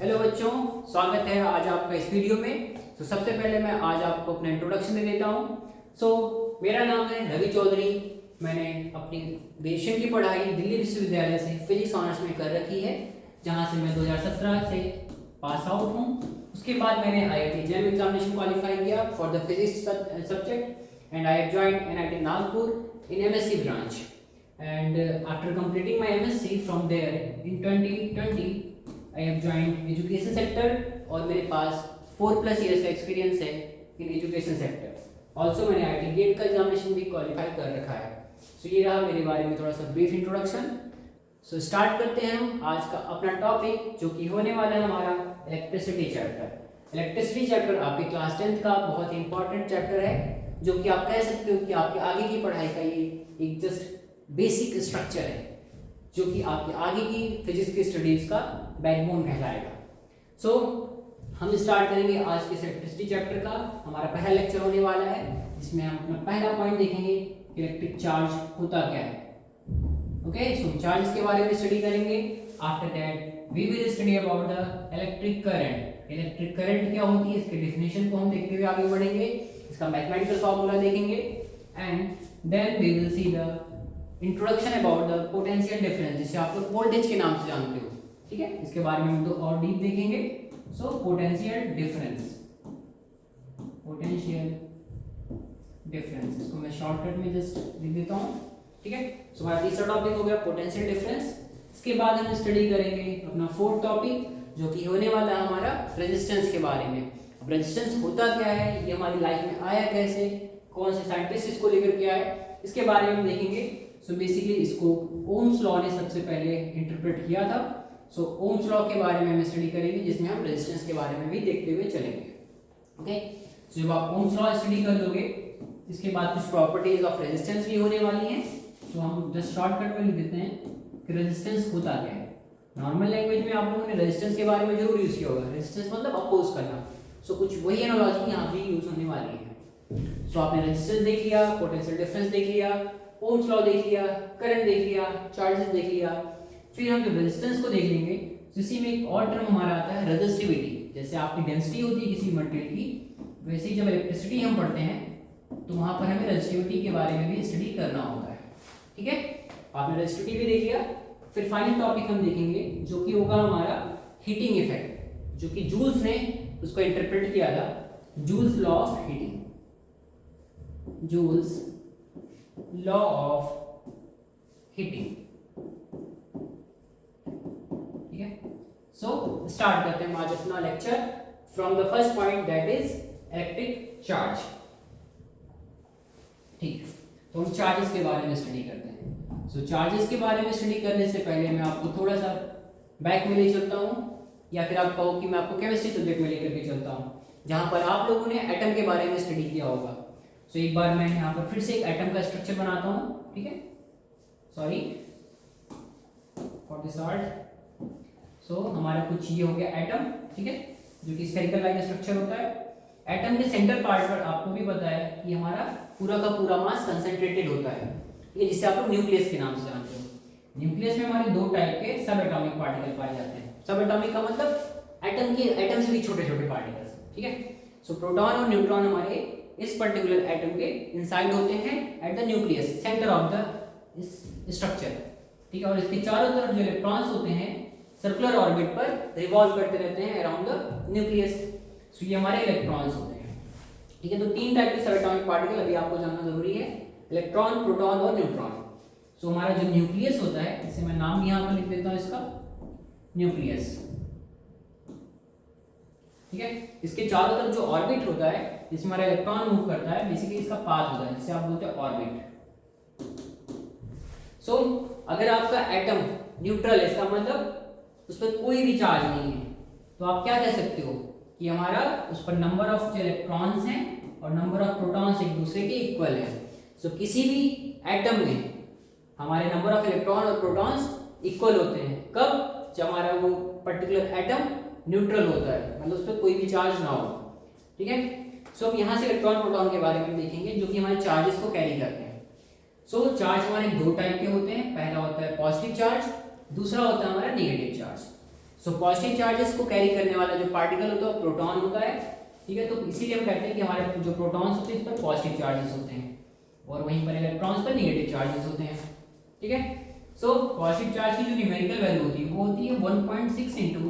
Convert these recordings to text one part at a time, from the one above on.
Hello बच्चों, स्वागत है आज आपका इस वीडियो में। तो सबसे पहले मैं आज आपको अपना इंट्रोडक्शन दे देता हूँ। मेरा नाम है रवि चौधरी। मैंने अपनी ग्रेजुएशन की पढ़ाई दिल्ली विश्वविद्यालय से फिजिक्स ऑनर्स में कर रखी है, जहाँ से मैं 2017 से पास आउट हूँ। उसके बाद मैंने IIT JEM एग्जामिनेशन क्वालिफाई किया for the physics subject and I have joined NIT Nagpur in MSc branch. And after completing my MSc from there in 2020 I have joined education sector और मेरे पास 4+ years का experience है in education sector. Also मैंने IIT gate का examination भी qualify कर रखा है। सो ये रहा मेरे बारे में थोड़ा सा ब्रीफ इंट्रोडक्शन। सो स्टार्ट करते हैं हम आज का अपना टॉपिक, जो कि होने वाला है हमारा इलेक्ट्रिसिटी चैप्टर। इलेक्ट्रिसिटी चैप्टर आपके क्लास 10th का बहुत ही इंपॉर्टेंट चैप्टर है, जो कि आप कह सकते हो कि आपके आगे की पढ़ाई का ये एक जस्ट बेसिक स्ट्रक्चर है, जो कि आपके आगे की फिजिक्स की स्टडीज का बैकबोन कहलाएगा। सो हम स्टार्ट करेंगे आज के इलेक्ट्रिसिटी चैप्टर का। हमारा पहला लेक्चर होने वाला है, जिसमें हम अपना पहला पॉइंट देखेंगे इलेक्ट्रिक चार्ज होता क्या है। ओके, सो चार्ज के बारे में स्टडी करेंगे। After that we will study about the electric current. Electric current क्या होती है, इसके डेफिनेशन को हम देखते हुए आगे बढ़ेंगे, इसका मैथमेटिकल फॉर्मूला देखेंगे and then we will see the introduction about the potential difference, जिसे आप लोग वोल्टेज के नाम से जानते हो। ठीक है, इसके बारे में हम तो और डीप देखेंगे। So potential difference, potential difference, इसको मैं शॉर्टकट में जस्ट लिख देता हूँ। ठीक है, सो हमारा तीसरा टॉपिक हो गया पोटेंशियल डिफरेंस। इसके बाद हम स्टडी करेंगे अपना फोर्थ टॉपिक, जो कि होने वाला है हमारा रेजिस्टेंस के बारे में। अब रेजिस्टेंस होता क्या है, ये हमारी लाइफ में आया कैसे, कौन से साइंटिस्ट इसको लेकर के आए, इसके बारे में हम देखेंगे। सो बेसिकली इसको ओम्स लॉ ने सबसे पहले इंटरप्रेट किया था। सो ओम्स लॉ के बारे में हम स्टडी करेंगे, जिसमें हम रेजिस्टेंस के बारे में भी देखते हुए चलेंगे। ओके, सो जब आप ओम्स लॉ स्टडी कर लोगे, इसके बाद कुछ प्रॉपर्टीज ऑफ रेजिस्टेंस भी होने वाली हैं। तो हम जस्ट शॉर्टकट में लिख देते हैं कि रेजिस्टेंस होता क्या है। नॉर्मल लैंग्वेज में आप लोगों ने रेजिस्टेंस के बारे में जरूर यूज किया होगा। रेजिस्टेंस मतलब अपोज करना। सो कुछ वही एनालॉजी यहाँ भी यूज होने वाली है। सो आपने रेजिस्टेंस देख लिया, पोटेंशियल डिफरेंस देख लिया, ओम्स लॉ देख लिया, करंट देख लिया, चार्जेस देख लिया। फिर हम जब रेजिस्टेंस को देख लेंगे, तो इसी में एक और टर्म हमारा आता है रेजिस्टिविटी। जैसे आपकी डेंसिटी होती है किसी मटेरियल की, वैसे ही जब इलेक्ट्रिसिटी हम पढ़ते हैं तो वहां पर हमें रेजिस्टिविटी के बारे में भी स्टडी करना होता है। ठीक है, आपने रेजिस्टिविटी भी देख लिया। फिर फाइनल टॉपिक हम देखेंगे, जो कि होगा हमारा हीटिंग इफेक्ट, जो कि जूल्स ने उसको इंटरप्रेट किया था, joules law of heating, joules law of heating. ठीक है, सो स्टार्ट करते हैं आज अपना lecture from the first point, that is electric charge. ठीक, तो हम चार्जेस के बारे में स्टडी करते हैं। सो चार्जेस के बारे में स्टडी करने से पहले मैं आपको थोड़ा सा बैक में ले चलता हूँ, या फिर आप कहो कि मैं आपको केमिस्ट्री सब्जेक्ट में लेकर के चलता हूँ, जहां पर आप लोगों ने एटम के बारे में स्टडी किया होगा। सो एक बार मैं यहाँ पर फिर से एक एटम का स्ट्रक्चर बनाता हूँ। ठीक है, सॉरी फॉर दिस आर्ट। सो हमारा कुछ ये हो गया एटम। ठीक है, जो कि स्फेरिकल लाइक स्ट्रक्चर होता है। एटम के सेंटर पार्ट पर आपको भी पता है कि हमारा पूरा का पूरा मास कंसंट्रेटेड होता है। ठीक है, जिसे आप लोग न्यूक्लियस के नाम से जानते हो। न्यूक्लियस में हमारे दो टाइप के सब एटॉमिक पार्टिकल पाए जाते हैं। सब एटॉमिक का मतलब एटम से भी छोटे छोटे पार्टिकल्स। ठीक है, सो प्रोटॉन और न्यूट्रॉन हमारे इस पर्टिकुलर एटम के इनसाइड होते हैं at the nucleus, centre of the structure. ठीक है, और इसके चारों तरफ जो इलेक्ट्रॉन्स होते हैं सर्कुलर ऑर्बिट पर रिवॉल्व करते रहते हैं अराउंड द न्यूक्लियस। सो ये हमारे इलेक्ट्रॉन्स होते हैं। ठीक है, तो तीन टाइप के सब एटॉमिक पार्टिकल अभी आपको जानना जरूरी है, इलेक्ट्रॉन, प्रोटॉन और न्यूट्रॉन। सो हमारा जो न्यूक्लियस होता है, इसे मैं नाम यहाँ पर लिख देता हूँ इसका, न्यूक्लियस। ठीक है, इसके चारों तरफ जो ऑर्बिट होता है, जिसमें हमारा इलेक्ट्रॉन मूव करता है, बेसिकली इसका पाथ होता है, जिसे आप बोलते हैं ऑर्बिट। सो अगर आपका एटम न्यूट्रल है, इसका मतलब उस पर कोई भी चार्ज नहीं है, तो आप क्या कह सकते हो कि हमारा उस पर नंबर ऑफ जो इलेक्ट्रॉन्स हैं और नंबर ऑफ प्रोटॉन्स एक दूसरे के इक्वल है। सो किसी भी एटम में हमारे नंबर ऑफ इलेक्ट्रॉन और प्रोटॉन्स इक्वल होते हैं। कब? जब हमारा वो पर्टिकुलर एटम न्यूट्रल होता है, मतलब उस पर कोई भी चार्ज ना हो। ठीक है, सो अब यहाँ से इलेक्ट्रॉन प्रोटॉन के बारे में देखेंगे, जो कि हमारे चार्जेस को कैरी करते हैं। सो चार्ज हमारे दो टाइप के होते हैं। पहला होता है पॉजिटिव चार्ज, दूसरा होता है हमारा negative charge. So positive charges को कैरी करने वाला जो पार्टिकल होता है वो प्रोटॉन होता है, ठीक है। तो इसीलिए हम कहते हैं कि हमारे जो प्रोटॉन्स होते हैं इस पर पॉजिटिव चार्जेस होते हैं और वहीं पर इलेक्ट्रॉन्स पर नेगेटिव चार्जेस होते हैं, ठीक है। सो पॉजिटिव चार्ज की जो न्यूमेरिकल वैल्यू होती है वो होती है 1.6 into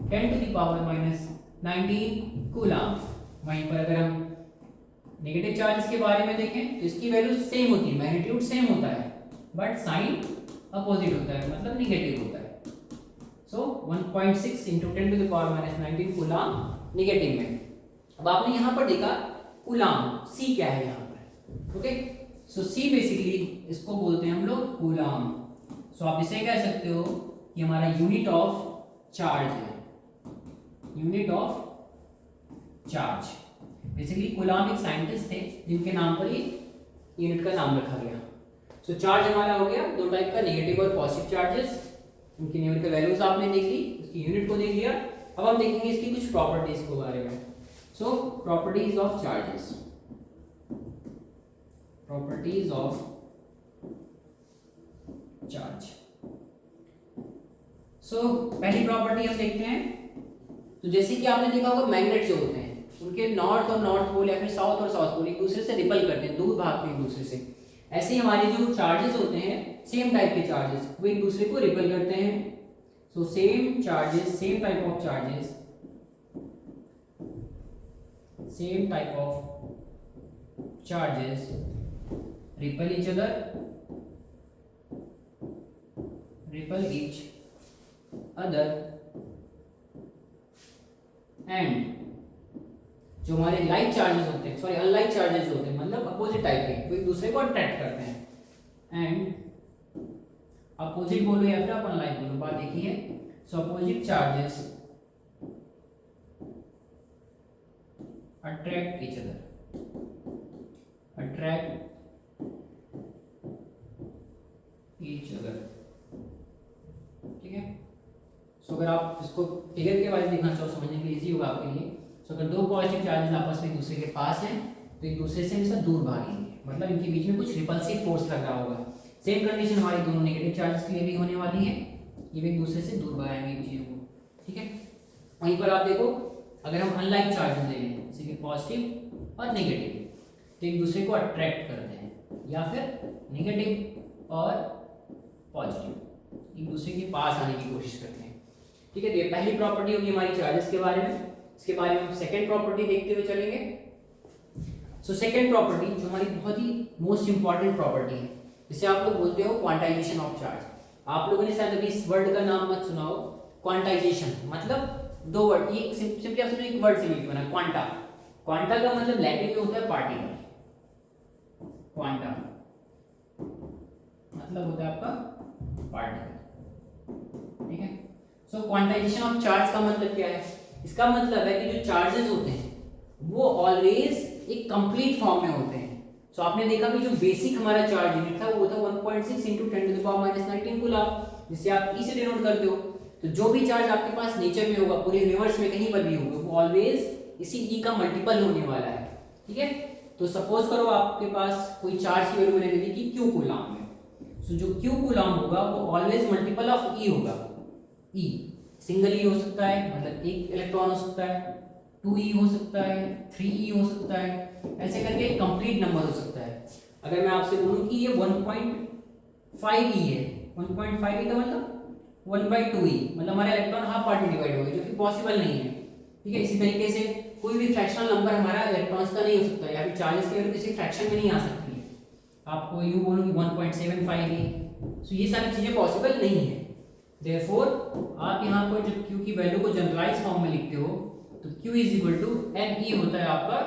10 to the power minus 19 coulomb. वहीं पर अगर हम नेगेटिव चार्जेस के बारे में देखें तो इसकी वैल्यू सेम होती है, मैग्नीट्यूड सेम होता है बट साइन अपोजिट होता है, मतलब नेगेटिव होता है। So 1.6 into 10 to the power minus 19 coulomb negative में। अब आपने यहाँ पर देखा कूलम, सी क्या है यहाँ पर, ओके। सो सी बेसिकली इसको बोलते हैं हम लोग कूलम। सो आप इसे कह सकते हो कि हमारा यूनिट ऑफ चार्ज है, unit of charge. Basically coulomb एक साइंटिस्ट थे जिनके नाम पर ही यूनिट का नाम रखा गया। सो चार्ज हमारा हो गया दो टाइप का, नेगेटिव और पॉजिटिव चार्जेस। उनकी न्यूमेरिकल वैल्यूज आपने देख ली, उसकी यूनिट को देख लिया। अब हम देखेंगे इसकी कुछ प्रॉपर्टीज के बारे में। So properties of charges, properties of charge. So पहली प्रॉपर्टी हम देखते हैं। तो जैसे कि आपने देखा होगा मैग्नेट जो होते हैं उनके नॉर्थ और नॉर्थ पोल या फिर साउथ और साउथ पोल एक दूसरे से रिपल करते हैं, दूर भागते हैं एक दूसरे से। ऐसे ही हमारे जो चार्जेस होते हैं सेम टाइप के चार्जेस वो एक दूसरे को रिपल करते हैं। So same charges, same type of charges, same type of charges ripple each other, ripple each other and जो हमारे लाइक चार्जेस होते हैं, सॉरी अनलाइक चार्जेस होते हैं, मतलब अपोजिट टाइप के, वो एक दूसरे को अट्रैक्ट करते हैं। एंड अपोजिट बोलो या फिर आप अनलाइक बोलो, बात एक ही है। सो opposite charges attract each other, attract each other, ठीक है। सो अगर आप इसको फिगर के वाइज देखना चाहो समझने के लिए इजी होगा आपके लिए। तो अगर दो पॉजिटिव चार्जेस आपस में एक दूसरे के पास हैं तो एक दूसरे से हमेशा दूर भागेंगे, मतलब इनके बीच में कुछ रिपल्सिव फोर्स लग रहा होगा। सेम कंडीशन हमारी दोनों नेगेटिव चार्जेस के लिए भी होने वाली है, ये भी एक दूसरे से दूर भागेंगे इन चीजों को, ठीक है। वहीं पर आप देखो अगर हम अनलाइक चार्जेस ले लें जैसे कि पॉजिटिव और नेगेटिव तो एक दूसरे को अट्रैक्ट करते हैं, या फिर नेगेटिव और पॉजिटिव एक दूसरे के पास आने की कोशिश करते हैं, ठीक है। तो ये पहली प्रॉपर्टी होगी हमारी चार्जेस के बारे में। इसके बारे में हम सेकेंड प्रॉपर्टी देखते हुए चलेंगे। सो सेकेंड प्रॉपर्टी जो हमारी बहुत ही मोस्ट इंपॉर्टेंट प्रॉपर्टी है, जिसे आप लोग बोलते हो क्वांटाइजेशन ऑफ चार्ज। आप लोगों ने शायद अभी इस वर्ड का नाम मत सुना हो, क्वांटाइजेशन मतलब दो वर्ड, ये सिंपली आप समझो एक वर्ड से मिलकर बना क्वांटा। क्वांटा का मतलब लैटिन में होता है पार्टिकल, क्वांटा मतलब होता है आपका पार्टिकल, ठीक है। सो क्वांटाइजेशन ऑफ चार्ज का मतलब क्या है? इसका मतलब है कि जो चार्जेस होते हैं वो ऑलवेज एक कंप्लीट फॉर्म में होते हैं। सो आपने देखा कि जो बेसिक हमारा चार्ज यूनिट था वो था 1.6 into 10 to the power minus 19 coulomb, जिसे आप ई से डिनोट करते हो। तो जो भी चार्ज आपके पास नेचर में होगा, पूरे यूनिवर्स में कहीं पर भी होगा, वो ऑलवेज इसी ई का मल्टीपल होने वाला है, ठीक है। तो सपोज करो आपके पास कोई चार्ज की वैल्यू मैंने दे दी कि क्यू कूलम में, सो जो क्यू कूलम होगा वो ऑलवेज मल्टीपल ऑफ ई होगा। ई सिंगल ई हो सकता है, मतलब एक इलेक्ट्रॉन हो सकता है, 2e हो सकता है, 3e हो सकता है, ऐसे करके एक कंप्लीट नंबर हो सकता है। अगर मैं आपसे बोलूं कि ये 1.5e है, 1.5e का मतलब 1/2e, मतलब हमारा इलेक्ट्रॉन हाफ पार्ट में डिवाइड हो गया, जो कि पॉसिबल नहीं है, ठीक है। इसी तरीके से कोई भी फ्रैक्शनल नंबर हमारा इलेक्ट्रॉन्स का नहीं हो सकता, या फिर चार्जेस की वैल्यू किसी फ्रैक्शन में नहीं आ सकती है। आपको यूं बोलूं कि 1.75e, सो ये सारी चीजें पॉसिबल नहीं है। देयरफॉर आप यहाँ पर जब q की वैल्यू को जनरलाइज फॉर्म में लिखते हो तो q is equal to ne होता है आपका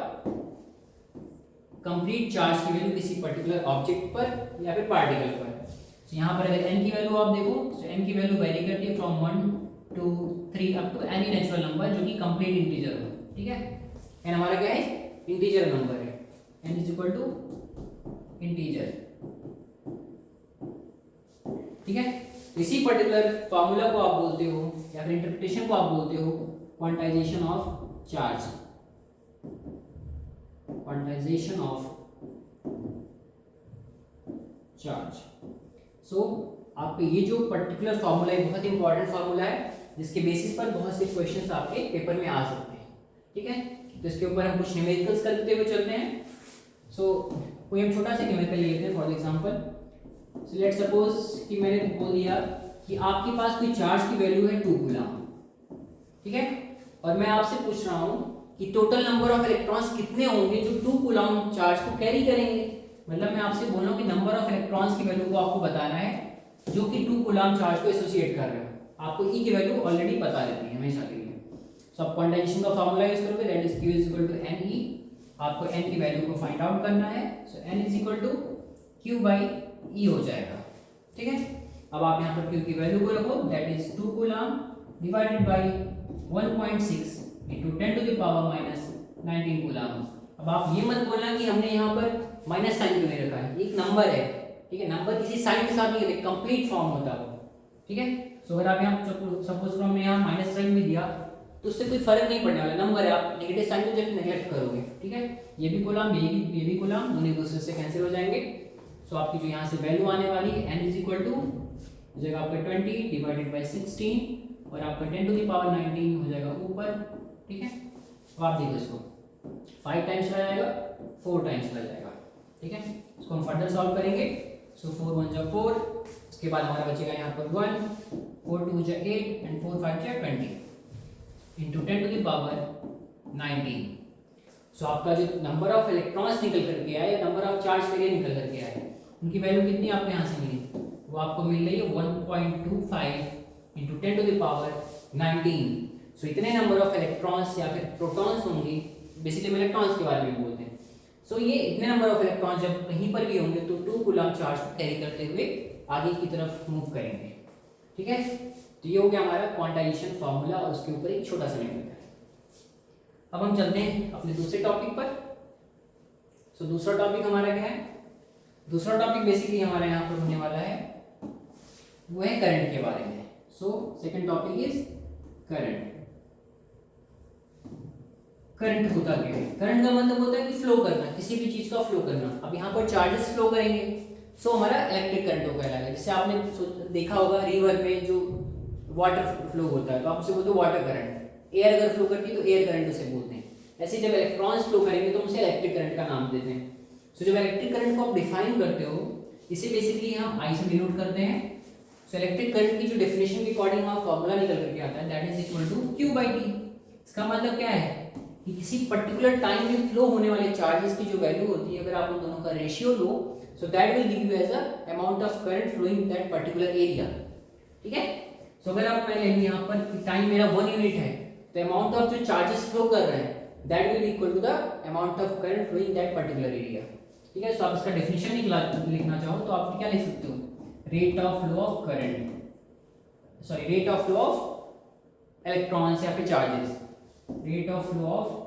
कंप्लीट चार्ज की वैल्यू किसी पर्टिकुलर ऑब्जेक्ट पर या फिर पार्टिकल पर। तो यहाँ पर अगर n की वैल्यू आप देखो तो n की वैल्यू वेरी करती है from 1 to 3 up to any natural number जो कि कंप्लीट इंटीजर हो, ठीक है। n हमारा क्या है? इंटीजर नंबर है, n is equal to integer, ठीक है। इसी पर्टिकुलर फार्मूला को आप बोलते हो या फिर इंटरप्रिटेशन को आप बोलते हो quantization of charge, quantization of charge. So आपका ये जो पर्टिकुलर फार्मूला है बहुत इंपॉर्टेंट फार्मूला है, जिसके बेसिस पर बहुत से क्वेश्चंस आपके पेपर में आ सकते हैं। ठीक है, तो इसके ऊपर हम कुछ न्यूमेरिकल्स करते हुए चलते हैं। सो कोई हम छोटा सा न्यूमेरिकल लेते हैं for example. So let's suppose कि मैंने बोल दिया कि आपके पास कोई चार्ज की वैल्यू है 2 कूलम। ठीक है, और मैं आपसे पूछ रहा हूँ कि टोटल नंबर ऑफ इलेक्ट्रॉन्स कितने होंगे जो 2 कूलम चार्ज को कैरी करेंगे। मतलब मैं आपसे बोल रहा हूँ कि नंबर ऑफ इलेक्ट्रॉन्स की वैल्यू को आपको बताना है जो कि 2 कूलम चार्ज को एसोसिएट कर रहे हो। आपको ई की वैल्यू ऑलरेडी पता रहती है हमेशा के लिए। सो आप क्वांटाइजेशन का फार्मूला यूज करोगे, that is Q is equal to NE। आपको n की वैल्यू को फाइंड आउट करना है। So n is equal to Q by E हो जाएगा। ठीक है, अब आप यहाँ पर Q की वैल्यू को रखो, that is 2 coulomb divided by 1.6 into 10 to the power minus 19 coulomb. अब आप ये मत बोलना कि हमने यहाँ पर माइनस साइन क्यों नहीं रखा है, एक नंबर है। ठीक है, नंबर किसी साइन के साथ नहीं होते, कंप्लीट फॉर्म होता है वो। ठीक है, सो अगर आप यहाँ सपोज हमने यहाँ माइनस साइन भी दिया तो उससे कोई फर्क नहीं पड़ने वाला, नंबर है, आप नेगेटिव साइन को जब नेगलेक्ट करोगे। ठीक है, ये भी कॉलम ये भी कॉलम दोनों एक दूसरे से कैंसिल हो जाएंगे। सो आपकी जो यहाँ से वैल्यू आने वाली है n इज इक्वल टू हो जाएगा आपका 20 डिवाइडेड बाई 16 और आपका 10 टू द पावर 19 हो जाएगा ऊपर। ठीक है, अब आप देखो इसको 5 टाइम्स चला जाएगा, 4 टाइम्स चला जाएगा। ठीक है, इसको हम फर्दर सॉल्व करेंगे। सो 4 1 जा 4, उसके बाद हमारा बचेगा यहाँ पर 1, 4 2 जा 8 एंड 4 5 जा 20 इंटू 10 टू द पावर 19। सो आपका जो नंबर ऑफ इलेक्ट्रॉन्स निकल करके आए, नंबर ऑफ चार्ज कैरियर निकल करके आए, उनकी वैल्यू कितनी आपको यहाँ से मिली, वो आपको मिल रही है 1.25 इंटू 10 टू द पावर 19। सो इतने नंबर ऑफ इलेक्ट्रॉन्स या फिर प्रोटॉन्स होंगे, बेसिकली हम इलेक्ट्रॉन्स के बारे में बोलते हैं। सो ये इतने नंबर ऑफ इलेक्ट्रॉन्स जब कहीं पर भी होंगे तो 2 कूलम चार्ज को कैरी करते हुए आगे की तरफ मूव करेंगे। ठीक है, तो ये हो गया हमारा क्वांटाइजेशन फार्मूला और उसके ऊपर एक छोटा सा न्यूमेरिकल। अब हम चलते हैं अपने दूसरे टॉपिक पर। सो दूसरा टॉपिक हमारा क्या है, दूसरा टॉपिक बेसिकली हमारे यहाँ पर होने वाला है वो है करंट के बारे में। So second topic is current. Current होता क्या है, करंट का मतलब होता है कि फ्लो करना, किसी भी चीज का फ्लो करना। अब यहाँ पर चार्जेस फ्लो करेंगे सो हमारा इलेक्ट्रिक करंट होगा कहलाएगा। जैसे आपने देखा होगा रिवर में जो वाटर फ्लो होता है तो आप उसे बोलते हो वाटर करंट। एयर अगर फ्लो करती है तो एयर करंट उसे बोलते हैं। ऐसे जब इलेक्ट्रॉन्स फ्लो करेंगे तो उसे इलेक्ट्रिक करंट का नाम देते हैं। सो जब इलेक्ट्रिक करंट को आप डिफाइन करते हो, इसे बेसिकली हम आई से डिनोट करते हैं। सो इलेक्ट्रिक करंट की जो डेफिनेशन के अकॉर्डिंग वहाँ फॉर्मूला निकल करके आता है, that is equal to Q by T। इसका मतलब क्या है कि किसी पर्टिकुलर टाइम में फ्लो होने वाले चार्जेस की जो वैल्यू होती है, अगर आप उन दोनों का रेशियो लो, so that will give you as a amount of current flowing in that particular area. ठीक है, सो अगर आप मैं ले लूं यहाँ पर टाइम मेरा 1 यूनिट है तो अमाउंट ऑफ जो चार्जेस फ्लो कर रहे हैं that will equal to the amount of current flowing in that particular area. ठीक है, सो आप इसका डेफिनेशन लिखना चाहो तो आप क्या लिख सकते हो, rate of flow of current, sorry rate of flow of electrons या फिर charges, rate of flow of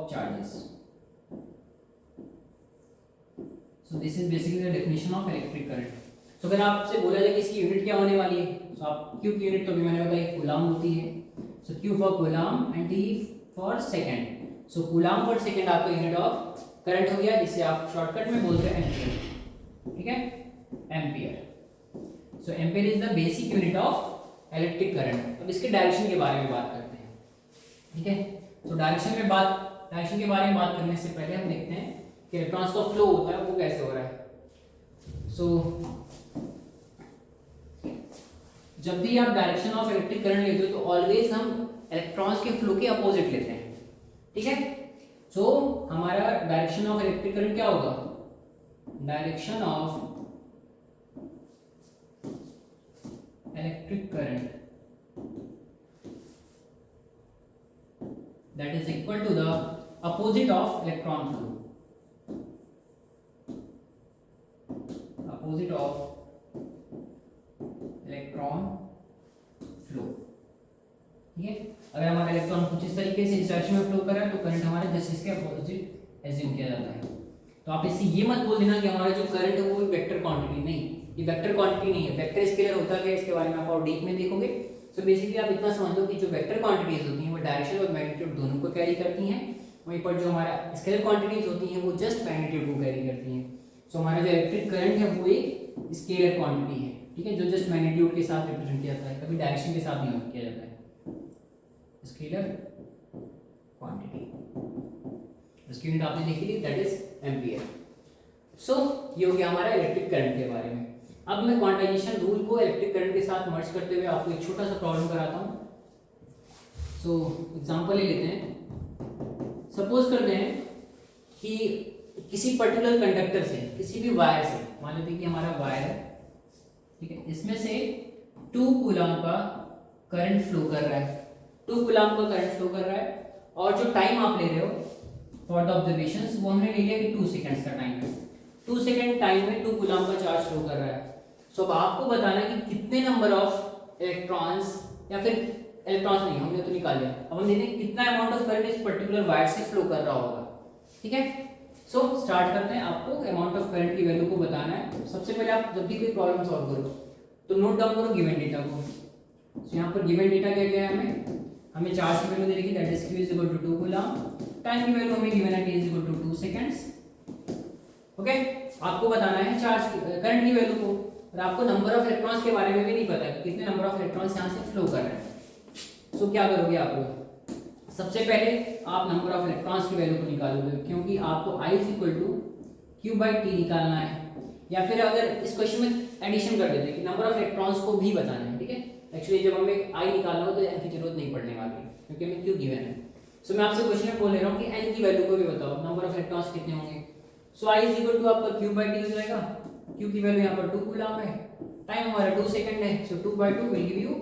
charges. So this is basically the definition of electric current. So अगर आपसे बोला जाए कि इसकी यूनिट क्या होने वाली है, तो आप Q की यूनिट तो अभी मैंने बताया कूलम होती है। So Q for coulomb and T for second. So coulomb per second आपका यूनिट ऑफ करंट हो गया, जिसे आप शॉर्टकट में बोलते हैं एम्पियर। ठीक है, ampere. So ampere is the basic unit of electric current. अब इसके डायरेक्शन के बारे में बात करते हैं। ठीक है, तो डायरेक्शन के बारे में बात करने से पहले हम देखते हैं कि इलेक्ट्रॉन्स का फ्लो होता है वो कैसे हो रहा है। सो जब भी आप डायरेक्शन ऑफ इलेक्ट्रिक करंट लेते हो तो ऑलवेज हम इलेक्ट्रॉन्स के फ्लो के अपोजिट लेते हैं। ठीक है, सो हमारा डायरेक्शन ऑफ इलेक्ट्रिक करंट क्या होगा, direction of electric current that is equal to the opposite of electron flow, opposite of electron flow। ठीक है, अगर हमारा इलेक्ट्रॉन कुछ इस तरीके से इस डायरेक्शन में फ्लो कर रहा है तो करंट हमारा जस्ट इसके अपोजिट एज्यूम किया जाता है। तो आप इससे ये मत बोल देना कि हमारा जो करंट है वो वेक्टर क्वांटिटी, नहीं, ये वेक्टर क्वांटिटी नहीं है। वेक्टर स्केलर होता है, इसके बारे में आप और डीप में देखोगे। सो बेसिकली आप इतना समझ लो कि जो वेक्टर क्वांटिटीज होती हैं वो डायरेक्शन और मैग्नीट्यूड दोनों को कैरी करती हैं, वहीं पर जो हमारा स्केलर क्वांटिटीज होती हैं वो जस्ट मैग्नीट्यूड को कैरी करती हैं। सो हमारा जो इलेक्ट्रिक करंट है वो एक स्केलर क्वांटिटी है। ठीक है, जो जस्ट मैग्नीट्यूड के साथ रिप्रेजेंट किया जाता है, कभी डायरेक्शन के साथ नहीं किया जाता है। स्केलर क्वांटिटी, उसकी यूनिट आपने देखी थी, दैट इज एम्पियर। सो ये हो गया हमारा इलेक्ट्रिक करंट के बारे में। अब मैं क्वांटाइजेशन रूल को इलेक्ट्रिक करंट के साथ मर्ज करते हुए आपको एक छोटा सा प्रॉब्लम कराता हूँ। सो एग्जांपल ले लेते हैं। सपोज करते हैं कि किसी पर्टिकुलर कंडक्टर से, किसी भी वायर से, मान लेते हैं कि हमारा वायर है, ठीक है, इसमें से 2 कूलम का करंट फ्लो कर रहा है, 2 कूलम का करंट फ्लो कर रहा है, और जो टाइम आप ले रहे हो फॉर द ऑब्जर्वेशंस वो हमने ले लिया कि 2 सेकंड्स का टाइम है। 2 सेकंड टाइम में 2 कूलम का चार्ज फ्लो कर रहा है। सो अब आपको बताना है कि कितने नंबर ऑफ इलेक्ट्रॉन्स, या फिर इलेक्ट्रॉन्स नहीं, हमने तो निकाल लिया, अब हम देखते हैं कितना अमाउंट ऑफ करंट इस पर्टिकुलर वायर से फ्लो कर रहा होगा। ठीक है, सो स्टार्ट करते हैं। आपको अमाउंट ऑफ करंट की वैल्यू को बताना है। सबसे पहले आप जब भी कोई प्रॉब्लम सॉल्व करो तो नोट डाउन करो गिवन डेटा को। सो यहाँ पर गिवन डेटा क्या क्या है, हमें चार्ज की वैल्यू दे रखी, that is q is equal to 2 coulomb, time की वैल्यू हमें गिवन है t is equal to 2 seconds. Okay, आपको बताना है चार्ज करंट की वैल्यू को, और आपको नंबर ऑफ इलेक्ट्रॉन्स के बारे में भी नहीं पता कि कितने नंबर ऑफ इलेक्ट्रॉन्स यहाँ से फ्लो कर रहे हैं। सो क्या करोगे आप लोग, सबसे पहले आप नंबर ऑफ इलेक्ट्रॉन्स की वैल्यू को निकालोगे, क्योंकि आपको I is equal to q by T निकालना है। या फिर अगर इस क्वेश्चन में एडिशन कर देते हैं कि नंबर ऑफ इलेक्ट्रॉन्स को भी बताना है, ठीक है। एक्चुअली जब हमें I निकालना हो तो n की जरूरत नहीं पड़ने वाली, क्योंकि हमें q गिवन है। सो मैं आपसे क्वेश्चन में बोल रहा हूँ कि n की वैल्यू को भी बताओ, नंबर ऑफ इलेक्ट्रॉन्स कितने होंगे। सो I इज इक्वल टू आपका q बाई टी हो जाएगा, q की वैल्यू यहाँ पर 2 कूलम है, टाइम हमारा 2 सेकंड है, so 2 by 2 will give you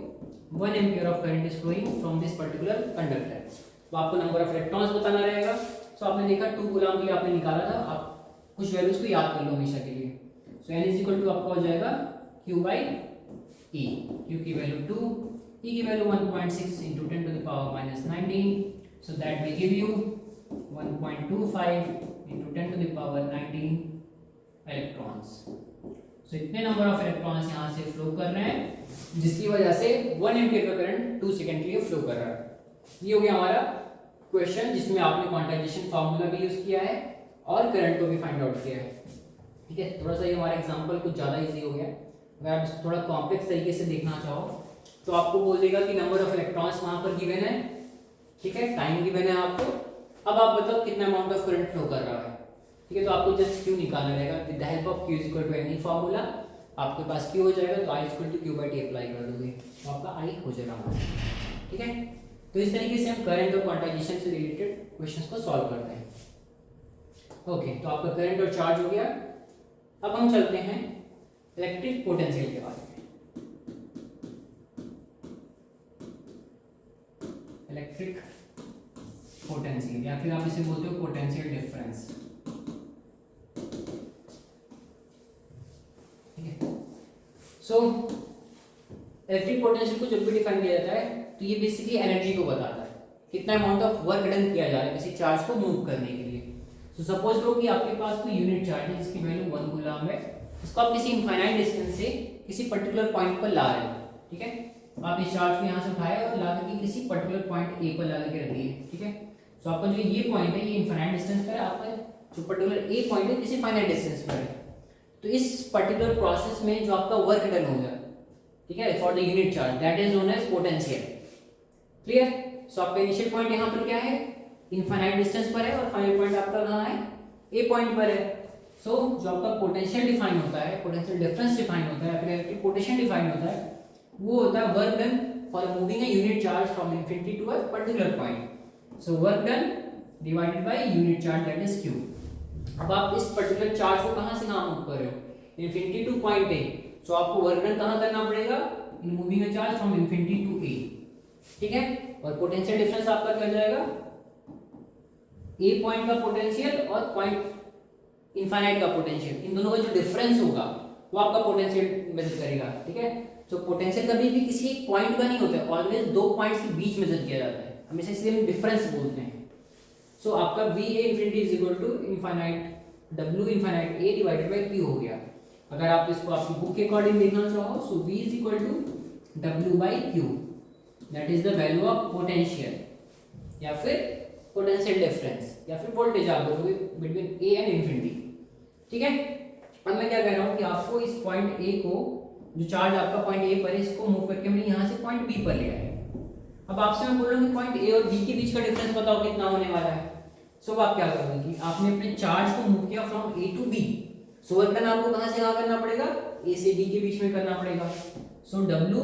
1 ampere of current is flowing from this particular conductor. तो आपको नंबर ऑफ इलेक्ट्रॉन्स बताना रहेगा। सो आपने देखा 2 कूलम के लिए आपने निकाला था, आप कुछ वैल्यूज को याद कर लो हमेशा के लिए। सो n इज इक्वल टू आपका हो जाएगा q बाई e, q की वैल्यू 2, e की value 1.6 into 10 to the power minus 19, so that will give you 1.25 into 10 to the power 19 electrons. So इतने नंबर ऑफ इलेक्ट्रॉन्स यहाँ से फ्लो कर रहे हैं, जिसकी वजह से 1 एम्पियर का करंट 2 सेकंड के लिए फ्लो कर रहा है। ये हो गया हमारा क्वेश्चन, जिसमें आपने क्वांटाइजेशन फार्मूला भी यूज किया है और करंट को भी फाइंड आउट किया है। ठीक है, थोड़ा सा ये हमारा एग्जांपल कुछ ज़्यादा इजी हो गया। अगर आप इसको थोड़ा कॉम्प्लेक्स तरीके से देखना चाहो तो आपको बोल देगा कि नंबर ऑफ इलेक्ट्रॉन्स वहाँ पर गिवन है, ठीक है, टाइम गिवन है आपको। अब आप बताओ कितना अमाउंट ऑफ करंट फ्लो कर रहा है। ठीक है, तो आपको जस्ट q निकालना रहेगा with the help of q is equal to any formula. आपके पास q हो जाएगा तो I equal to q by T apply कर दोगे तो आपका I हो जाएगा हमारा। ठीक है, तो इस तरीके से हम करंट और क्वांटाइजेशन से रिलेटेड क्वेश्चंस को सॉल्व करते हैं। ओके, तो आपका करंट और चार्ज हो गया। अब हम चलते हैं इलेक्ट्रिक पोटेंशियल के बारे में। इलेक्ट्रिक पोटेंशियल, या फिर आप इसे बोलते हो पोटेंशियल डिफरेंस। ठीक है, सो इलेक्ट्रिक पोटेंशियल को जब भी डिफाइन किया जाता है तो ये बेसिकली एनर्जी को बताता है, कितना अमाउंट ऑफ वर्क डन किया जा रहा है किसी चार्ज को मूव करने के लिए। तो सपोज करो कि आपके पास कोई यूनिट चार्ज है जिसकी वैल्यू 1 कूलम है, इसको आप किसी इनफाइनाइट डिस्टेंस से किसी पर्टिकुलर पॉइंट पर ला रहे हो। ठीक है, आप इस चार्ज को यहाँ से उठाए और ला करके किसी पर्टिकुलर पॉइंट ए पर ला करके रख दिए। ठीक है, तो आपका जो ये पॉइंट है ये इनफाइनाइट डिस्टेंस पर है, आपका जो पर्टिकुलर ए पॉइंट है किसी फाइनाइट डिस्टेंस पर है। तो इस पर्टिकुलर प्रोसेस में जो आपका वर्क डन होगा, ठीक है, for the unit charge, that is known as potential. Clear? So आपका इनिशियल पॉइंट यहाँ पर क्या है, इनफाइनाइट डिस्टेंस पर है, और फाइनल पॉइंट आपका कहाँ है, ए पॉइंट पर है। सो जो आपका पोटेंशियल डिफाइन होता है, पोटेंशियल डिफरेंस डिफाइन होता है, फिर इलेक्ट्रिक पोटेंशियल डिफाइन होता है, वो होता है work done for moving a unit charge from infinity to a particular point. So work done divided by unit charge, that is q। अब आप इस पर्टिकुलर चार्ज को कहाँ से कहाँ मूव कर रहे हो, infinity to point A. So आपको वर्क डन कहाँ करना पड़ेगा, in moving a charge from infinity to A. ठीक है, और पोटेंशियल डिफरेंस आपका क्या हो जाएगा, ए पॉइंट का पोटेंशियल और पॉइंट इनफाइनाइट का पोटेंशियल, इन दोनों का जो डिफरेंस होगा वो आपका पोटेंशियल मेजर करेगा। ठीक है, तो पोटेंशियल कभी भी किसी एक पॉइंट का नहीं होता है, ऑलवेज दो पॉइंट्स के बीच मेजर किया जाता है हमेशा, इसलिए हम डिफरेंस बोलते हैं। सो आपका V A infinity is equal to infinite W infinite A divided by Q हो गया। अगर आप इसको आपकी बुक के अकॉर्डिंग देखना चाहो, so V is equal to W by Q, that is the value of potential, या फिर पोटेंशियल डिफरेंस, या फिर वोल्टेज आप बोलोगे बिटवीन ए एंड इंफिनिटी। ठीक है, अब मैं क्या कह रहा हूँ कि आपको इस पॉइंट ए को जो चार्ज आपका पॉइंट ए पर है इसको मूव करके हमने यहाँ से पॉइंट बी पर ले आए। अब आपसे मैं बोल रहा हूँ कि पॉइंट ए और बी के बीच का डिफरेंस बताओ कितना होने वाला है। सो अब आप क्या करोगे कि आपने अपने चार्ज को मूव किया from A to B, so work done आपको कहाँ से कहाँ करना पड़ेगा, ए से बी के बीच में करना पड़ेगा। सो डब्ल्यू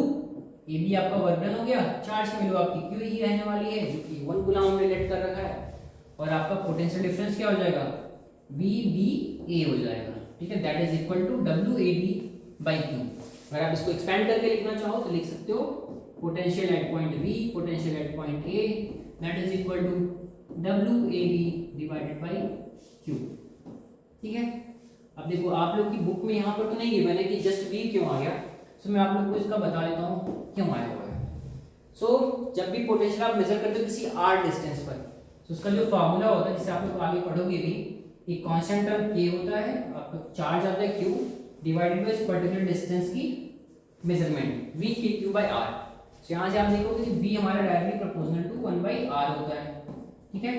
ए बी आपका वर्क डन हो गया, चार्ज की वैल्यू आपकी क्यू ही रहने वाली है जो कि 1 कूलम हमने लेट कर रखा है, और आपका पोटेंशियल डिफरेंस क्या हो जाएगा, वी बी ए हो जाएगा। ठीक है, that is equal to W A B by Q. अगर आप इसको एक्सपेंड करके लिखना चाहो तो लिख सकते हो potential at point B, potential at point A, that is equal to W A B divided by Q. ठीक है, अब देखो आप लोग की बुक में यहाँ पर तो नहीं गिवन है कि जस्ट बी क्यों आ गया, सो मैं आप लोग को इसका बता देता हूँ क्यों आया हुआ है। सो जब भी पोटेंशियल आप मेजर करते हो किसी आर डिस्टेंस पर, तो उसका जो फार्मूला होता है जिसे आप लोग आगे पढ़ोगे भी, एक कांस्टेंट टर्म k होता है, आपका चार्ज आता है q डिवाइडेड बाय इस पर्टिकुलर डिस्टेंस की measurement v k q by r। तो यहाँ से आप देखोगे कि v हमारा directly proportional to 1 by r होता है। ठीक है,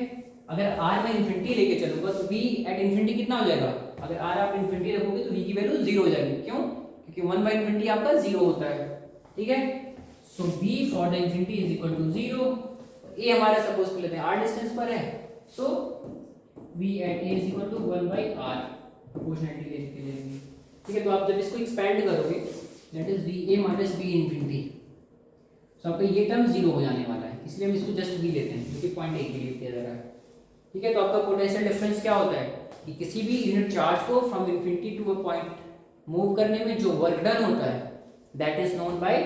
अगर r में इन्फिनिटी लेके चलूंगा तो v एट इन्फिनिटी कितना हो जाएगा, अगर r आप इन्फिनिटी रखोगे तो v की वैल्यू 0 हो जाएगी। क्यों, क्योंकि 1 बाय इन्फिनिटी आपका 0 होता है। ठीक है, so v for the infinity is equal to 0। a हमारा सपोज कर लेते हैं r डिस्टेंस पर है, so v at a is equal to 1 by r proportionality लेके लेंगे। ठीक है, तो आप जब इसको एक्सपेंड करोगे that is va minus b infinity, so आपका ये टर्म 0 हो जाने वाला है, इसलिए हम इसको जस्ट v लेते हैं क्योंकि पॉइंट a के लिए दिया जा रहा है। ठीक है, तो आपका पोटेंशियल डिफरेंस क्या होता है कि किसी भी यूनिट चार्ज को from infinity to a point move करने में जो वर्क डन होता है that is known by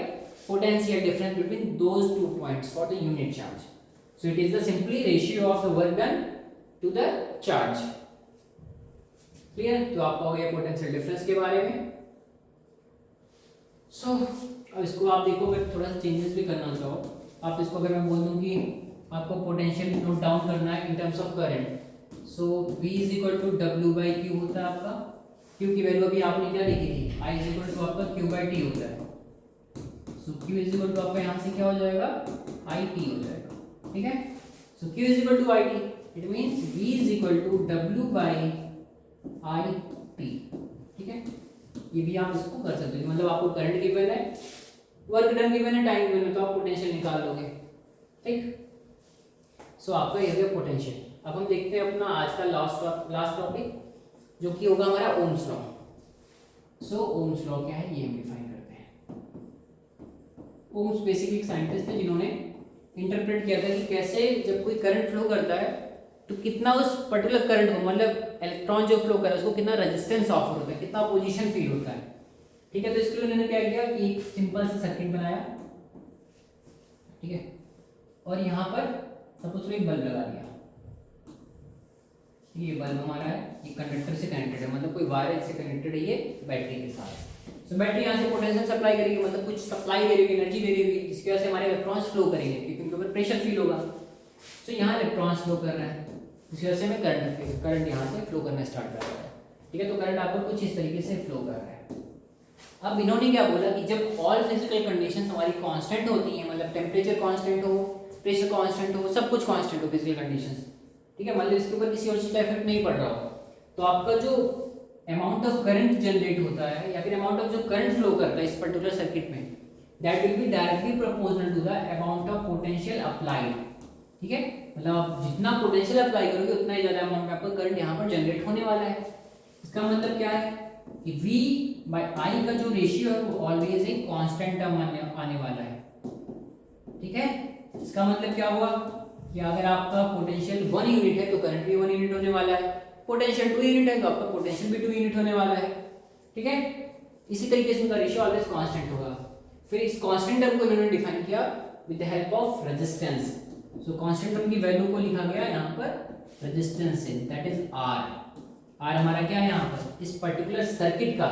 potential difference between those two points for the unit charge. So it is the simply ratio of the work done to the charge. Clear, तो आपका हो गया potential difference के बारे में। सो अब इसको आप देखो, अगर थोड़ा सा चेंजेस भी करना चाहो आप इसको, अगर मैं बोल दूं कि आपको पोटेंशियल नोट डाउन करना है in terms of current, so v is equal to w by q होता है आपका, q की वैल्यू अभी आपने क्या लिखी थी, i इज इक्वल टू आपका q बाई t होता है। So q is equal to आपका यहाँ से क्या हो जाएगा, i t हो जाएगा। ठीक है, so q is equal to i t, it means v is equal to w by i t। ठीक है, ये भी आप इसको कर सकते हो, मतलब आपको करंट गिवन है, वर्क डन गिवन है, टाइम गिवन है, तो आप पोटेंशियल निकाल लोगे। ठीक, सो आपका ये हो गया पोटेंशियल। अब हम देखते हैं अपना आज का लास्ट टॉपिक जो कि होगा हमारा ओम्स लॉ। सो ओम्स लॉ क्या है ये हम डिफाइन करते हैं। ओम्स बेसिकली एक साइंटिस्ट थे जिन्होंने इंटरप्रेट किया था कि कैसे जब कोई करंट फ्लो करता है तो कितना उस पर्टिकुलर करंट को, मतलब इलेक्ट्रॉन जो फ्लो कर रहा है उसको कितना रेजिस्टेंस ऑफर होता है, कितना अपोजिशन फील होता है। ठीक है, तो इसके लिए उन्होंने क्या किया कि एक सिंपल सा सर्किट बनाया। ठीक है, और यहाँ पर सपोज एक बल्ब लगा दिया, ये बल्ब हमारा है, ये कंडक्टर से कनेक्टेड है, मतलब कोई वायर से कनेक्टेड है ये बैटरी के साथ। तो बैटरी यहाँ से पोटेंशियल सप्लाई करेगी, मतलब कुछ सप्लाई दे रही होगी, एनर्जी दे रही होगी, जिसकी वजह से हमारे इलेक्ट्रॉन्स फ्लो करेंगे क्योंकि उनके ऊपर प्रेशर फील होगा। तो यहाँ इलेक्ट्रॉन्स फ्लो कर रहे हैं, इसी वजह से हमें करंट यहाँ से फ्लो करना स्टार्ट कर रहा है। ठीक है, तो करंट आपको कुछ इस तरीके से फ्लो कर रहा है। अब इन्होंने क्या बोला कि जब ऑल फिजिकल कंडीशंस हमारी कांस्टेंट होती हैं, मतलब टेम्परेचर कांस्टेंट हो, प्रेशर कांस्टेंट हो, सब कुछ कांस्टेंट हो फिजिकल कंडीशंस, ठीक है, मतलब इसके ऊपर किसी और चीज का इफेक्ट नहीं पड़ रहा हो, तो आपका जो अमाउंट ऑफ करंट जनरेट होता है या फिर अमाउंट ऑफ जो करंट फ्लो करता है इस पर्टिकुलर सर्किट में, that will be directly proportional to the amount of potential applied. ठीक है, मतलब आप जितना पोटेंशियल अप्लाई करोगे उतना ही ज्यादा अमाउंट में आपका करंट यहाँ पर जनरेट होने वाला है। इसका मतलब क्या है कि V by I का जो रेशियो है वो ऑलवेज एक कांस्टेंट टर्म आने वाला है। ठीक है, इसका मतलब क्या हुआ कि अगर आपका पोटेंशियल 1 यूनिट है तो करंट भी 1 यूनिट होने वाला है, पोटेंशियल 2 यूनिट है तो आपका पोटेंशियल भी 2 यूनिट होने वाला है। ठीक है, इसी तरीके से उनका रेशियो ऑलवेज कांस्टेंट होगा। फिर इस कांस्टेंट टर्म को इन्होंने डिफाइन किया with the help of resistance. So constant term की वैल्यू को लिखा गया यहाँ पर रेजिस्टेंस से, दैट इज R। R हमारा क्या है यहाँ पर, इस पर्टिकुलर सर्किट का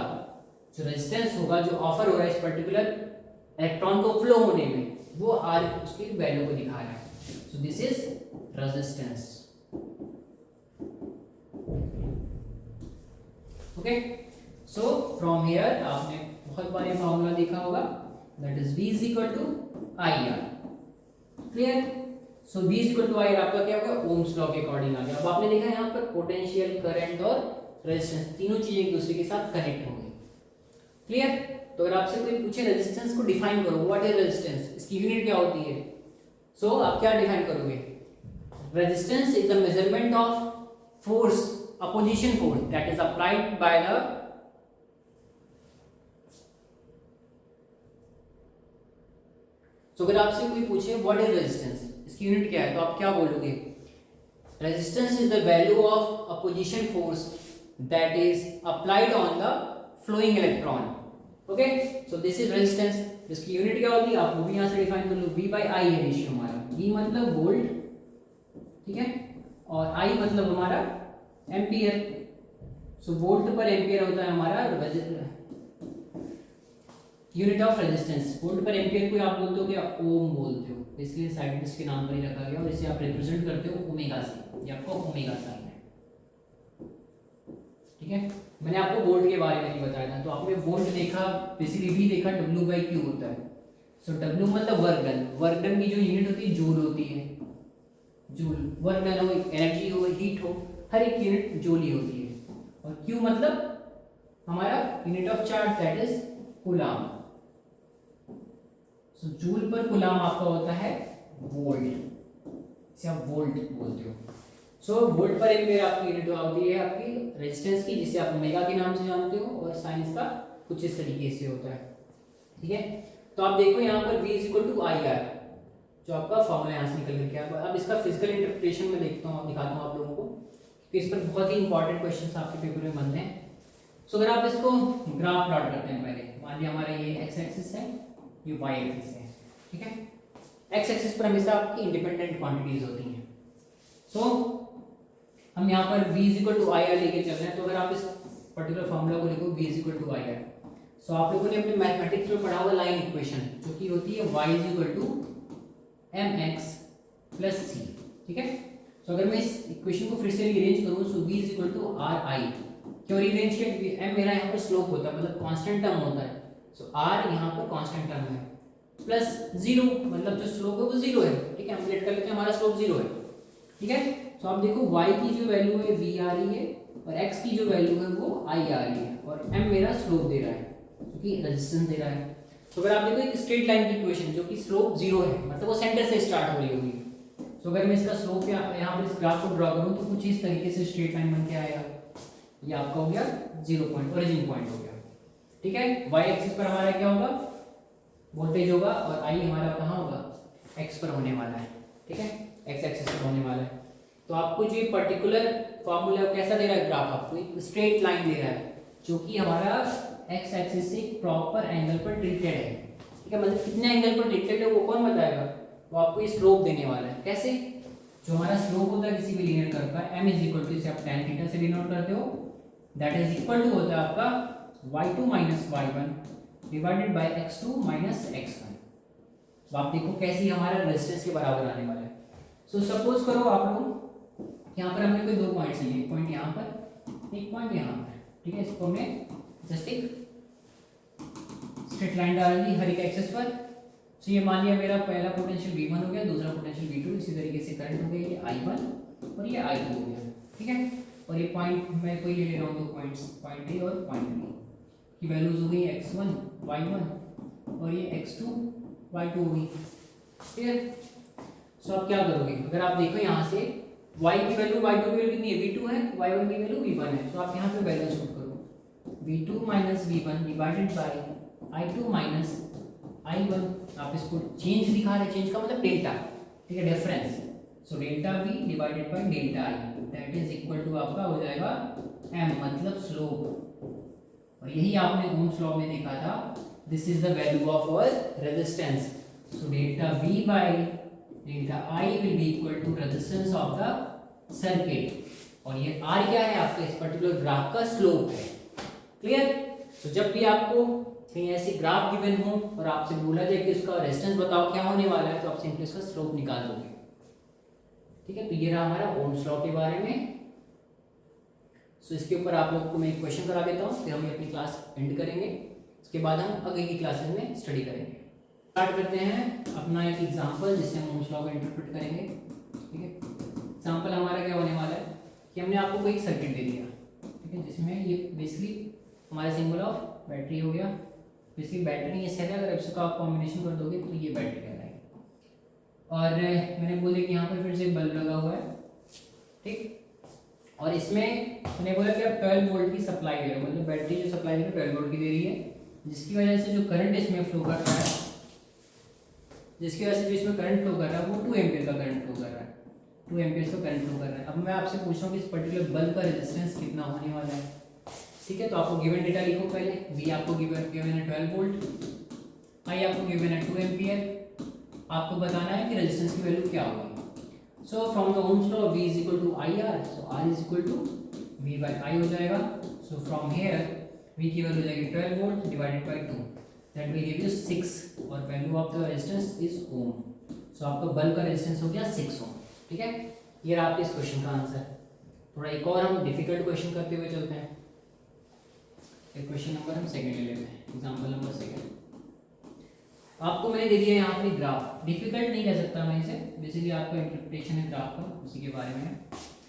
जो रेजिस्टेंस होगा, जो ऑफर हो रहा है इस पर्टिकुलर इलेक्ट्रॉन को फ्लो होने में, वो R उसकी वैल्यू को दिखा रहा है। So this is resistance. Okay, so from here आपने बहुत बार फॉर्मूला देखा होगा, that is V is equal to IR। Clear, so V is equal to IR आपका क्या होगा, ओम्स लॉ के अकॉर्डिंग आ गया। अब आपने देखा यहाँ पर पोटेंशियल, करंट और रेजिस्टेंस तीनों चीजें एक दूसरे के साथ कनेक्ट होंगी। क्लियर, तो अगर आपसे कोई पूछे रेजिस्टेंस को डिफाइन करो, व्हाट इज रेजिस्टेंस, इसकी यूनिट क्या होती है, सो आप क्या डिफाइन करोगे? Resistance is the measurement of force, opposition force that is applied by the अगर आपसे कोई पूछे व्हाट इज रेजिस्टेंस, इसकी यूनिट क्या है, तो आप क्या बोलोगे? Resistance is the value of opposition force that is applied on the flowing electron. Okay, so this is resistance. इसकी यूनिट क्या होगी आप वो भी यहां से डिफाइन कर लो, V बाई I है रेशियो हमारा, V मतलब वोल्ट, ठीक है, और I मतलब हमारा एम्पियर। सो वोल्ट पर एम्पियर होता है हमारा यूनिट ऑफ रेजिस्टेंस। वोल्ट पर एम्पियर को आप बोलते हो क्या? ओम बोलते हो, इसलिए साइंटिस्ट के नाम पर ही रखा गया और इसे आप रिप्रेजेंट करते हो ओमेगा से, ये आपका ओमेगा साइन है, ठीक है। मैंने आपको वोल्ट के बारे में नहीं बताया था, तो आपने वोल्ट देखा, बेसिकली भी देखा, W बाई Q होता है। सो W मतलब वर्क डन, वर्क डन की जो यूनिट होती है जूल होती है, जूल, वर्क डन हो, एनर्जी हो, हीट हो, हर एक यूनिट जूल ही होती है। और Q मतलब हमारा unit of charge that is coulomb. So joule पर कूलाम आपका होता है वोल्ट, इसे आप वोल्ट बोलते हो। सो वोल्ट पर एम्पियर आपकी यूनिट होती है आपकी रेजिस्टेंस की, जिसे आप ओमेगा के नाम से जानते हो, और साइंस का कुछ इस तरीके से होता है, ठीक है। तो आप देखो यहाँ पर V is equal to I R, जो आपका फॉर्मूला यहाँ से निकल करके आया। अब इसका फिजिकल इंटरप्रिटेशन में देखता हूँ, दिखाता हूँ आप लोगों को, क्योंकि इस पर बहुत ही इंपॉर्टेंट क्वेश्चन आपके पेपर में बनते हैं। सो अगर आप इसको ग्राफ प्लॉट करते हैं, पहले मान लिया हमारा ये एक्स एक्सिस है, ये वाई एक्सिस है, ठीक है। एक्स एक्सिस पर हमेशा आपकी इंडिपेंडेंट क्वांटिटीज होती हैं। सो हम यहाँ पर v is equal to I R लेके चल रहे हैं। तो अगर आप इस पर्टिकुलर फॉर्मूला को लिखो v is equal to I R, so आप लोगों ने अपने मैथमेटिक्स में पढ़ा हुआ लाइन इक्वेशन, जो कि होती है y is equal to mx plus c, ठीक है। सो अगर मैं इस इक्वेशन को फिर से रीअरेंज करूँ, so v is equal to R I, क्यों रीअरेंज किया? m मेरा यहाँ पर स्लोप होता है, मतलब कांस्टेंट टर्म होता है, सो r यहाँ पर कांस्टेंट टर्म है, प्लस 0 मतलब जो स्लोप है वो 0 है, ठीक है। हम लेट कर लेते हैं, हमारा स्लोप 0 है, ठीक है। सो आप देखो y की जो वैल्यू है v आ रही है, और x की जो वैल्यू है वो i आ रही है, और m मेरा स्लोप दे रहा है, क्योंकि रेजिस्टेंस दे रहा है। तो अगर आप देखो एक स्ट्रेट लाइन की इक्वेशन जो कि स्लोप 0 है, मतलब वो सेंटर से स्टार्ट हो रही होगी। सो अगर मैं इसका स्लोप यहाँ पर इस ग्राफ को ड्रॉ करूँ, तो कुछ इस तरीके से स्ट्रेट लाइन बन के आएगा। ये आपका हो गया 0 पॉइंट, ओरिजिन पॉइंट हो गया, ठीक है। y एक्सिस पर हमारा क्या होगा? वोल्टेज होगा, और I हमारा कहाँ होगा? x पर होने वाला है, ठीक है, x एक्सिस पर होने वाला है। तो आपको जो पर्टिकुलर फॉर्मूला कैसा दे रहा है ग्राफ, आपको एक स्ट्रेट लाइन दे रहा है, जो कि हमारा x एक्सिस से प्रॉपर एंगल पर ट्रीटेड है, ठीक है। मतलब कितने एंगल पर ट्रीटेड है वो कौन बताएगा? वो आपको ये स्लोप देने वाला है। कैसे? जो हमारा स्लोप होता है किसी भी लीनियर कर्व का, m इज इक्वल टू, इसे आप tan थीटा से डिनोट करते हो, दैट इज इक्वल टू होता है आपका y2 minus y1 divided by x2 minus x1। तो आप देखो कैसे हमारा रेजिस्टेंस के बराबर आने वाला है। सो सपोज करो आप लोग यहाँ पर हमने कोई दो पॉइंट्स लिए, एक पॉइंट यहाँ पर, एक पॉइंट यहाँ पर, ठीक है। इसको हमने जस्ट एक स्ट्रेट लाइन डाल दी हर एक एक्सिस पर। सो ये मान लिया मेरा पहला पोटेंशियल V1 हो गया, दूसरा पोटेंशियल V2, इसी तरीके से करंट हो गया ये I1 और ये I2 हो गया, ठीक है। और ये पॉइंट मैं कोई ले रहा हूँ, दो पॉइंट्स, पॉइंट A और पॉइंट B की वैल्यूज हो गई x1 y1 और ये x2 y2 हो गई, ठीक है। सो आप क्या करोगे? अगर आप देखो यहाँ से y की वैल्यू, y2 की वैल्यू कितनी है? V2 है, y1 की वैल्यू V1 है। तो आप यहाँ पे वैल्यू पुट करो, V2 minus V1 divided by I2 minus I1। आप इसको चेंज दिखा रहे, चेंज का मतलब डेल्टा, ठीक है, difference. So delta V divided by delta I, that is equal to आपका हो जाएगा m, मतलब स्लोप। और यही आपने ओम्स लॉ में देखा था, this is the value of our resistance. So delta V by delta I will be equal to resistance of the circuit, और ये R क्या है? आपका इस पर्टिकुलर ग्राफ का स्लोप है। क्लियर? तो जब भी आपको कहीं ऐसी ग्राफ गिवन हो और आपसे बोला जाए कि उसका रेजिस्टेंस बताओ क्या होने वाला है, तो आप सिंपली उसका स्लोप निकाल दोगे, ठीक है। तो ये रहा हमारा ओम्स लॉ के बारे में। सो इसके ऊपर आप लोग को मैं एक क्वेश्चन करा देता हूँ, फिर हम अपनी क्लास एंड करेंगे। इसके बाद हम आगे की क्लासेस में स्टडी करेंगे। स्टार्ट करते हैं अपना एक एग्जांपल, जिससे हम ओम्स लॉ को इंटरप्रेट करेंगे, ठीक है। एग्जांपल हमारा क्या होने वाला है कि हमने आपको कोई सर्किट दे दिया, ठीक है, जिसमें ये बेसिकली हमारा सिंबल ऑफ बैटरी हो गया, इसकी बैटरी ये सेल है, अगर इसका आप कॉम्बिनेशन कर दोगे तो ये बैटरी कहलाएगी। और मैंने बोला कि यहाँ पर फिर से बल्ब लगा हुआ है, ठीक। और इसमें मैंने बोला कि आप 12 वोल्ट की सप्लाई दे रहे हो, मतलब बैटरी जो सप्लाई दे रही है 12 वोल्ट की दे रही है, जिसकी वजह से जो करंट इसमें फ्लो कर रहा है, जिसकी वजह से जो इसमें करंट फ्लो कर रहा है वो 2 एम्पीयर का करंट फ्लो कर रहा है, 2 एम्पीयर का करंट फ्लो कर रहा है। अब मैं आपसे पूछ रहा हूँ कि इस पर्टिकुलर बल्ब का रेजिस्टेंस कितना होने वाला है, ठीक है। तो आपको गिवन डेटा लिखो पहले, V आपको गिवन है 12 वोल्ट, I आपको गिवन है 2 एम्पीयर, आपको बताना है कि रेजिस्टेंस की वैल्यू क्या होगी। So from the Ohm's law V is equal to IR, so R is equal to V by I हो जाएगा। सो फ्रॉम हियर V की वैल्यू हो जाएगी 12 volt divided by 2, that will give you 6, और value of the resistance is ohm. So आपका bulb का resistance हो गया 6 ओम, ठीक है। ये रहा आपके इस क्वेश्चन का आंसर। थोड़ा एक और हम डिफिकल्ट क्वेश्चन करते हुए चलते हैं। क्वेश्चन नंबर हम सेकंड ले लेते हैं, एग्जांपल नंबर सेकंड। आपको मैंने दे दिया यहाँ पर ग्राफ, डिफिकल्ट नहीं कह सकता मैं इसे, बेसिकली आपका इंटरप्रिटेशन है ग्राफ का, उसी के बारे में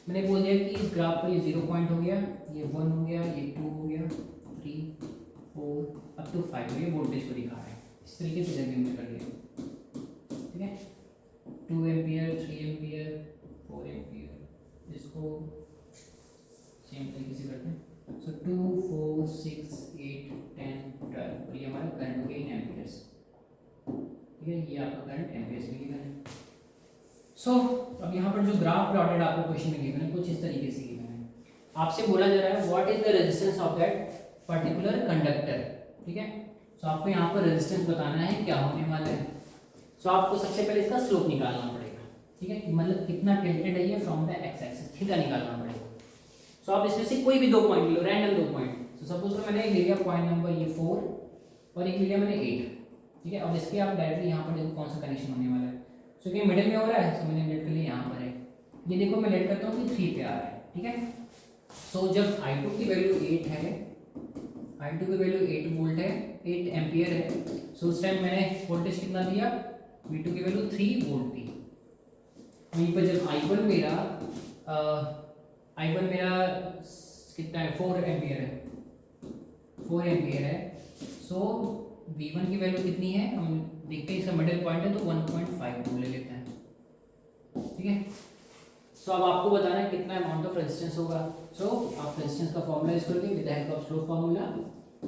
मैंने बोल दिया कि इस ग्राफ पर ये 0 पॉइंट हो गया, ये 1 हो गया, ये 2 हो गया, 3 4 अप टू 5, ये वोल्टेज को दिखा रहा है। इस तरीके से जब हमने कर दिया, ठीक है। 2 एम्पियर, 3 एम्पियर, 4 एम्पियर, इसको सेम तरीके से करते हैं। सो 2 4 6 8 10 12, और ये हमारा करंट हो गया इन एम्पियर्स, ठीक है। ये आपका करंट एम्पियर्स में गिवन है। सो अब यहाँ पर जो ग्राफ प्लॉटेड आपको क्वेश्चन में गिवन है कुछ इस तरीके से गिवन है। आपसे बोला जा रहा है what is the resistance of that particular conductor, ठीक है। सो आपको यहाँ पर रेजिस्टेंस बताना है क्या होने वाला है। सो आपको सबसे पहले इसका स्लोप निकालना पड़ेगा, ठीक है, कि मतलब कितना टिल्टेड है ये from the X axis, theta निकालना पड़ेगा। सो आप इसमें से कोई भी 2 पॉइंट ले लो, रैंडम 2 पॉइंट। सो सपोज मैंने एक ले लिया पॉइंट नंबर ये 4 और एक ले लिया मैंने 8, ठीक है। अब इसके आप डायरेक्टली यहाँ पर देखो कौन सा कनेक्शन होने वाला है। सो कि मिडिल में हो रहा है, सो मैंने लेट कर लिया यहाँ पर है, ये देखो मैं लेट करता हूँ कि 3 पे आ रहा है, ठीक है। सो जब I2 की वैल्यू 8 है, I2 की वैल्यू 8 वोल्ट है, 8 एम्पियर है, सो उस टाइम मैंने वोल्टेज कितना दिया, V2 की वैल्यू 3 वोल्ट थी। वहीं पर जब I1 मेरा कितना है 4 एम्पियर है, 4 एम्पियर है, सो V1 की वैल्यू कितनी है, हम देखते हैं इसका मिडिल पॉइंट है तो 1.5 ले लेते हैं, ठीक है। सो अब आपको बताना है कितना अमाउंट ऑफ रेजिस्टेंस होगा। सो आप रेजिस्टेंस का फॉर्मूला यूज करके with the help of slope formula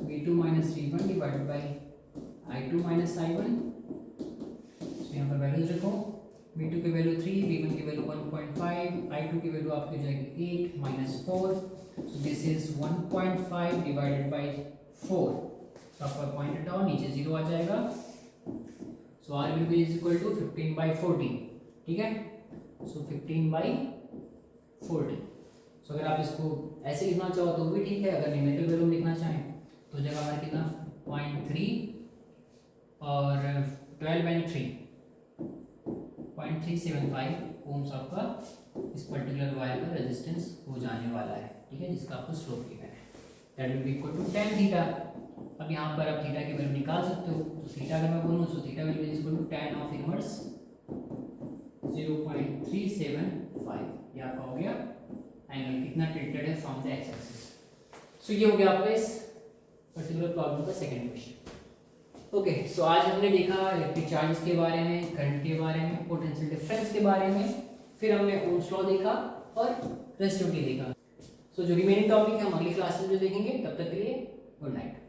V2 minus V1 divided by I2 minus I1। सो यहाँ पर वैल्यूज रखो, V2 की वैल्यू 3, V1 की वैल्यू 1.5, I2 की वैल्यू आपकी हो जाएगी 8 minus 4, so this is 1.5 divided by 4। तो आपका पॉइंट हटाओ, नीचे 0 आ जाएगा। So R will be is equal to 15 by 40, ठीक है। सो 15 बाई 40। सो अगर आप इसको ऐसे लिखना चाहो तो भी ठीक है, अगर न्यूमेरिकल वैल्यू में लिखना चाहें तो जगह हमारे कितना 0.3 और 12/3 0.375 ओम्स आपका इस पर्टिकुलर वायर का रेजिस्टेंस हो जाने वाला है, ठीक है, जिसका आपको स्लोप गिवन है, that will be equal to tan theta. अब यहाँ पर आप थीटा की वैल्यू निकाल सकते हो, तो थीटा अगर मैं बोलूँ तो theta will be equal to tan of inverse 0.375, ये आपका हो गया एंगल कितना टिल्टेड है from the X axis. So ये हो गया आपका इस पर्टिकुलर प्रॉब्लम का सेकंड क्वेश्चन। ओके, सो आज हमने देखा इलेक्ट्रिक चार्जेस के बारे में, करंट के बारे में, पोटेंशियल डिफरेंस के बारे में, फिर हमने ओम्स लॉ देखा और रेसिस्टिविटी देखा। सो जो रिमेनिंग टॉपिक है हम अगली क्लास में जो देखेंगे, तब तक के लिए गुड नाइट।